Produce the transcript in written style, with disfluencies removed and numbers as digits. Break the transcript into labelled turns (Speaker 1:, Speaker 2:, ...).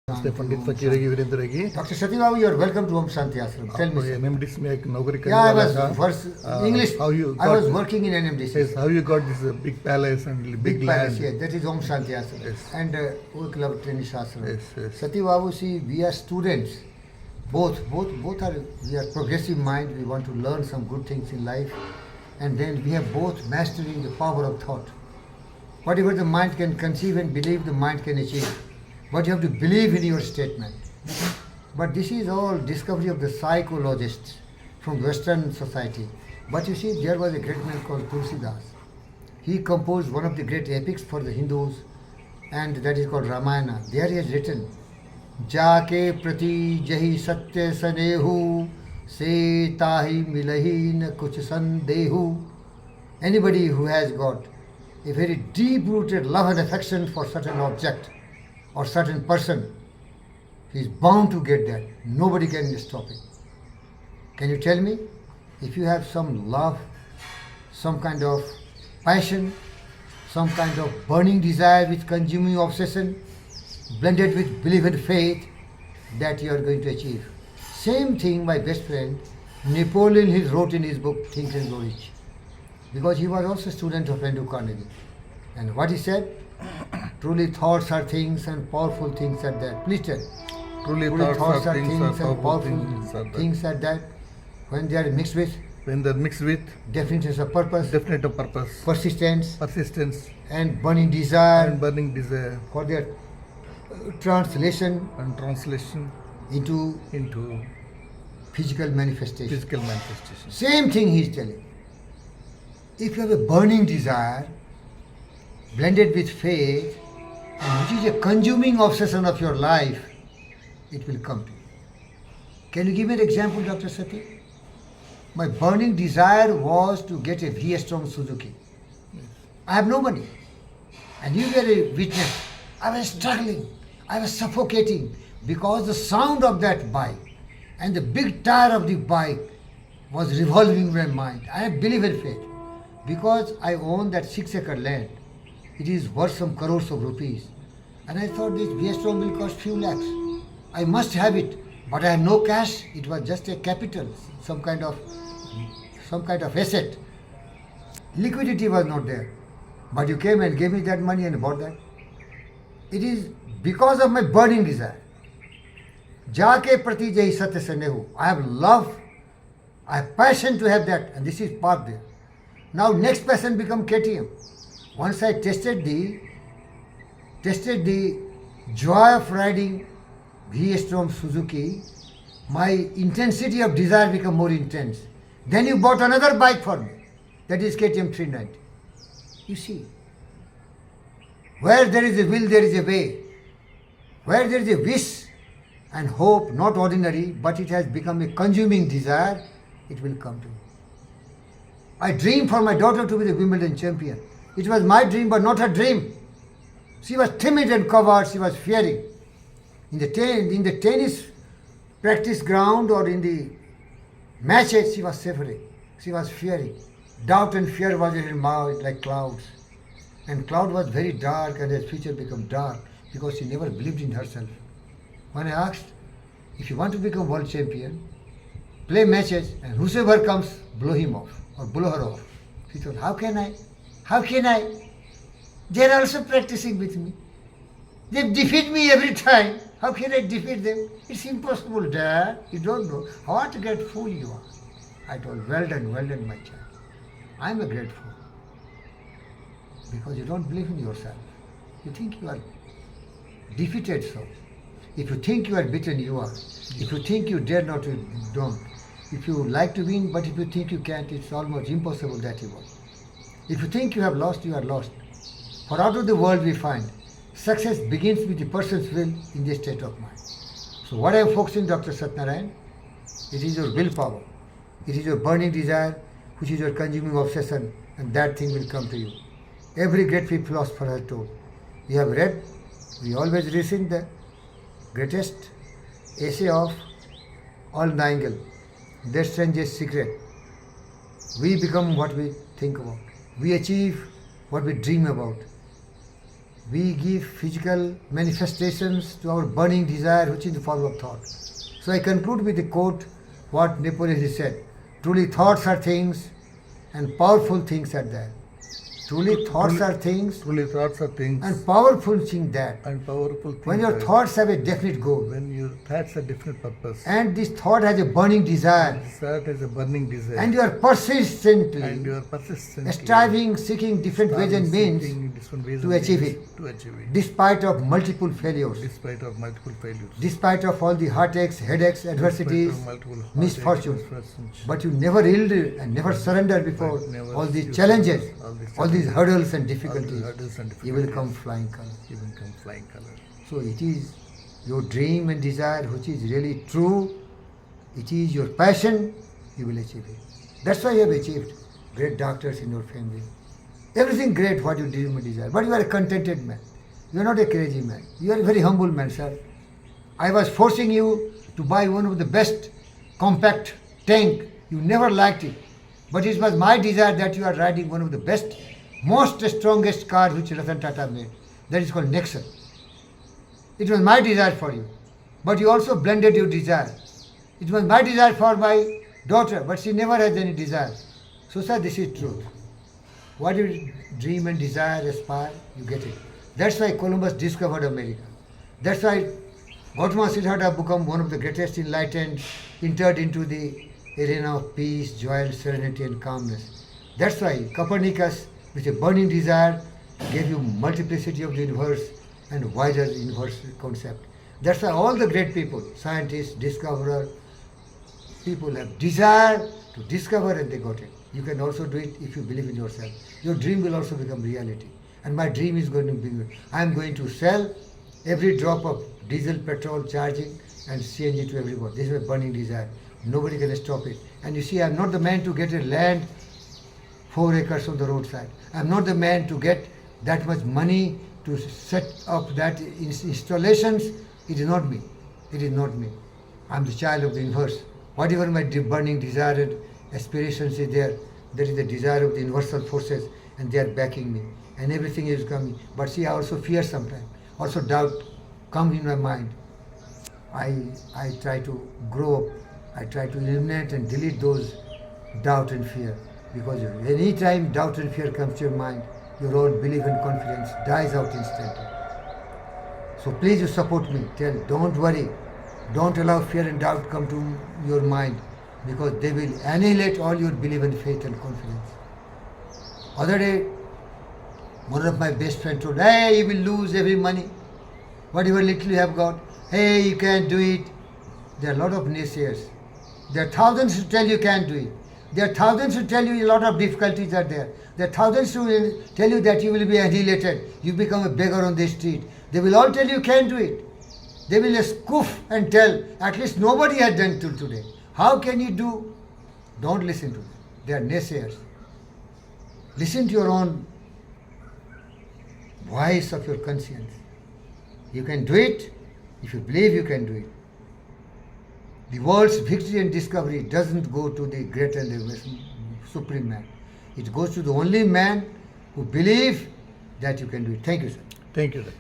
Speaker 1: नमस्ते पंडित फकीर रगी वीरेंद्र रगी
Speaker 2: Dr. Satyababu, you are welcome to Om Shanti Ashram. Tell me. sir.
Speaker 1: NMDC में एक नौकरी करने
Speaker 2: Yeah, I
Speaker 1: वाला
Speaker 2: was
Speaker 1: था
Speaker 2: first English.
Speaker 1: how you
Speaker 2: I
Speaker 1: got
Speaker 2: was working in NMDC.
Speaker 1: yes, how you got this big palace and big
Speaker 2: palace,
Speaker 1: land
Speaker 2: yes, that is Om Shanti Ashram.
Speaker 1: Yes.
Speaker 2: And we club Training Ashram.
Speaker 1: Yes, yes.
Speaker 2: Satyababu, see, we are students. Both are, we are progressive mind. We want to learn some good things in life. And then we have both mastering the power of thought. Whatever the mind can conceive and believe, the mind can achieve. But you have to believe in your statement. But this is all discovery of the psychologists from Western society. But you see, there was a great man called Tulsidas. He composed one of the great epics for the Hindus, and that is called Ramayana. There he has written, Jaake prati jahi satya sanehu, se tahi milahi na kuch sandehu. Anybody who has got a very deep-rooted love and affection for certain object or certain person, he is bound to get that. Nobody can stop it. Can you tell me, if you have some love, some kind of passion, some kind of burning desire with consuming obsession, blended with belief and faith, that you are going to achieve. Same thing my best friend Napoleon he wrote in his book Think and Grow Rich, because he was also a student of Andrew Carnegie. And what he said, truly thoughts are things and powerful things are that. Please tell.
Speaker 1: truly
Speaker 2: Thoughts are things and
Speaker 1: powerful
Speaker 2: powerful things are that. When they are mixed with
Speaker 1: when they're mixed with
Speaker 2: definiteness of purpose,
Speaker 1: definite of purpose persistence
Speaker 2: and burning desire,
Speaker 1: and burning desire
Speaker 2: for their translation
Speaker 1: and translation
Speaker 2: into
Speaker 1: into
Speaker 2: physical manifestation.
Speaker 1: physical manifestation.
Speaker 2: Same thing he is telling. If you have a burning desire, blended with faith, and which is a consuming obsession of your life, it will come to you. Can you give me an example, Dr. Sati? My burning desire was to get a V-Strom Suzuki. I have no money. And you were a witness. I was struggling. I was suffocating because the sound of that bike and the big tire of the bike was revolving in my mind. I have belief in faith. Because I own that 6-acre land, it is worth some crores of rupees. And I thought this V-Strom will cost few lakhs. I must have it, but I have no cash. It was just a capital, some kind of asset. Liquidity was not there. But you came and gave me that money and bought that. It is because of my burning desire. Jaake prati jahi satya sanehu. I have love, I have passion to have that, and this is parked there. Now next passion become KTM. Once I tested the joy of riding V-Strom Suzuki, my intensity of desire become more intense. Then you bought another bike for me. That is KTM 390. You see, where there is a will, there is a way. Where there is a wish and hope, not ordinary, but it has become a consuming desire, it will come to you. I dreamed for my daughter to be the Wimbledon champion. It was my dream, but not her dream. She was timid and covered, she was fearing. In the tennis practice ground or in the matches, she was suffering. She was fearing. Doubt and fear was in her mouth like clouds. And cloud was very dark and her future became dark because she never believed in herself. When I asked, if you want to become world champion, play matches and whosoever comes, blow him off or blow her off. She thought, how can I? They are also practicing with me. They defeat me every time. How can I defeat them? It's impossible, Dad. You don't know. What a great fool you are. I told, well done, my child. I'm a great fool. Because you don't believe in yourself. You think you are defeated so. If you think you are beaten, you are. If you think you dare not, you don't. If you like to win, but if you think you can't, it's almost impossible that you won. If you think you have lost, you are lost. For out of the world we find, success begins with the person's will in the state of mind. So what I am focusing, Dr. Satnarayan, it is your willpower. It is your burning desire, which is your consuming obsession, and that thing will come to you. Every great philosopher has told. We have read, we always listen the greatest essay of Earl Nightingale, Their Strangest Secret. We become what we think about. We achieve what we dream about. we give physical manifestations to our burning desire, which is the form of thought. So I conclude with the quote what Napoleon has said. Truly thoughts are things and powerful things are there. Truly thoughts are things
Speaker 1: Truly thoughts are things
Speaker 2: and powerful things that.
Speaker 1: and powerful things.
Speaker 2: When your
Speaker 1: that-
Speaker 2: thoughts have a definite goal
Speaker 1: when your thoughts have definite purpose,
Speaker 2: and this thought has a burning desire
Speaker 1: thought has a burning desire,
Speaker 2: and you are persistently
Speaker 1: and you are persistently
Speaker 2: striving, seeking different ways and means
Speaker 1: seeking different ways
Speaker 2: to
Speaker 1: and
Speaker 2: achieve
Speaker 1: means
Speaker 2: it.
Speaker 1: to achieve it,
Speaker 2: despite of multiple failures,
Speaker 1: despite of multiple failures,
Speaker 2: despite of all the heartaches, headaches, adversities,
Speaker 1: despite of multiple heartaches,
Speaker 2: misfortunes.
Speaker 1: misfortunes.
Speaker 2: But you never yielded and never surrendered before
Speaker 1: But never
Speaker 2: all these
Speaker 1: you
Speaker 2: challenges,
Speaker 1: surrender
Speaker 2: all these hurdles and
Speaker 1: all the
Speaker 2: difficulties.
Speaker 1: hurdles and
Speaker 2: You will
Speaker 1: difficulties,
Speaker 2: come flying color.
Speaker 1: you will come flying color.
Speaker 2: So it is your dream and desire which is really true. It is your passion, you will achieve it. That's why you have achieved great doctors in your family. Everything great what you dream and desire. But you are a contented man. You are not a crazy man. You are a very humble man, sir. I was forcing you to buy one of the best compact tank. You never liked it. But it was my desire that you are riding one of the best, most strongest car which Ratan Tata made. That is called Nexon. It was my desire for you. But you also blended your desire. It was my desire for my daughter, but she never has any desire. So, sir, this is truth. What you dream and desire, aspire, you get it. That's why Columbus discovered America. That's why Gautama Siddhartha became one of the greatest enlightened, entered into the arena of peace, joy, serenity, and calmness. That's why Copernicus, with a burning desire, gave you multiplicity of the universe and wider universe concept. That's why all the great people, scientists, discoverers, people have desire to discover and they got it. You can also do it if you believe in yourself. Your dream will also become reality. And my dream is going to be, I am going to sell every drop of diesel, petrol, charging and CNG to everyone. This is my burning desire. Nobody can stop it. And you see, I am not the man to get a land 4 acres on the roadside. I am not the man to get that much money to set up that installations. It is not me. It is not me. I am the child of the universe. Whatever my burning desire and aspirations is there, that is the desire of the universal forces and they are backing me. And everything is coming. But see, I also fear sometimes. Also doubt comes in my mind. I try to grow up. I try to eliminate and delete those doubt and fear. Because any time doubt and fear comes to your mind, your own belief and confidence dies out instantly. So please you support me. Don't worry. Don't allow fear and doubt come to your mind because they will annihilate all your belief and faith and confidence. Other day, one of my best friends told, hey, you will lose every money. Whatever little you have got, hey, you can't do it. There are a lot of naysayers. There are thousands who tell you can't do it. There are thousands who tell you a lot of difficulties are there. There are thousands who will tell you that you will be annihilated. You become a beggar on the street. They will all tell you can't do it. They will scoof and tell, at least nobody has done till today. How can you do? Don't listen to them. They are naysayers. Listen to your own voice of your conscience. You can do it if you believe you can do it. The world's victory and discovery doesn't go to the great and the supreme man. It goes to the only man who believes that you can do it. Thank you, sir.
Speaker 1: Thank you, sir.